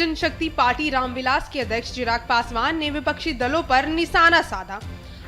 जनशक्ति party Ramvilas के अध्यक्ष चिराग पासवान ने विपक्षी दलों पर निशाना साधा।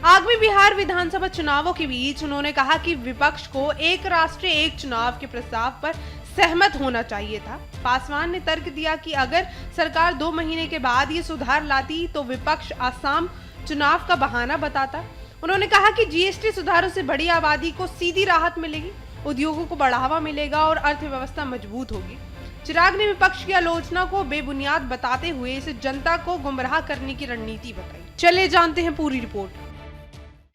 आगामी बिहार विधानसभा चुनावों के बीच उन्होंने कहा कि विपक्ष को एक राष्ट्र एक चुनाव के प्रस्ताव पर सहमत होना चाहिए था। पासवान ने तर्क दिया कि अगर सरकार 2 महीने के बाद ये सुधार लाती तो विपक्ष आसाम चुनाव का बहाना बताता। उन्होंने कहा कि जीएसटी सुधारों से बड़ी आबादी को सीधी राहत मिलेगी, उद्योगों को बढ़ावा मिलेगा और अर्थव्यवस्था मजबूत होगी। चिराग ने विपक्ष की आलोचना को बेबुनियाद बताते हुए इसे जनता को गुमराह करने की रणनीति बताई। चले जानते हैं पूरी रिपोर्ट।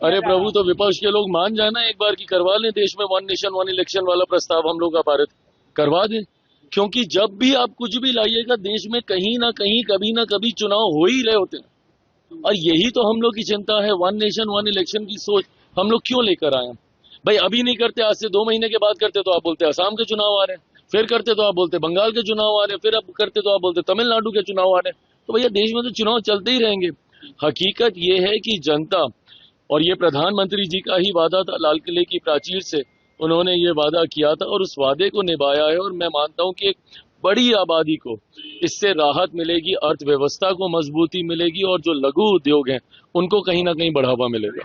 अरे प्रभु, तो विपक्ष के लोग मान जाना एक बार की करवा लें देश में 1 नेशन 1 इलेक्शन वाला प्रस्ताव हम लोग का पारित करवा दें, क्योंकि जब भी आप कुछ भी लाइएगा देश में कहीं ना कहीं कभी ना कभी चुनाव हो ही रहे होते हैं। और यही तो हम लोग की चिंता है, 1 नेशन 1 इलेक्शन की सोच हम लोग क्यों लेकर आए हैं। भाई अभी नहीं करते, आज से 2 महीने के बाद करते तो आप बोलते असम के चुनाव आ रहे हैं, फिर करते तो आप बोलते बंगाल के चुनाव आ रहे हैं, फिर अब करते तो आप बोलते तमिलनाडु के चुनाव आ रहे हैं। तो भैया देश में तो चुनाव चलते ही रहेंगे। हकीकत ये है कि जनता, और ये प्रधानमंत्री जी का ही वादा था, लाल किले की प्राचीर से उन्होंने ये वादा किया था और उस वादे को निभाया है। और मैं मानता हूं कि एक बड़ी आबादी को इससे राहत मिलेगी, अर्थव्यवस्था को मजबूती मिलेगी और जो लघु उद्योग हैं उनको कहीं ना कहीं बढ़ावा मिलेगा।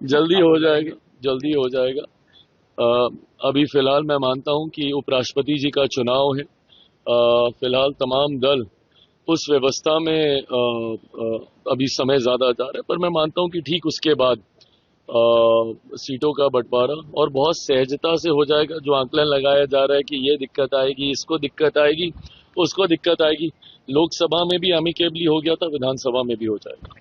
जल्दी हो जाएगा, जल्दी हो जाएगा। अभी फिलहाल मैं मानता हूं कि उपराष्ट्रपति जी का चुनाव है। फिलहाल तमाम दल उस व्यवस्था में अभी समय ज्यादा जा रहा है, पर मैं मानता हूं कि ठीक उसके बाद सीटों का बंटवारा और बहुत सहजता से हो जाएगा। जो आंकलन लगाया जा रहा है कि ये दिक्कत आएगी, इसको दिक्कत आएगी, उसको दिक्कत आएगी, लोकसभा में भी अमिकेबली हो गया था, विधानसभा में भी हो जाएगा।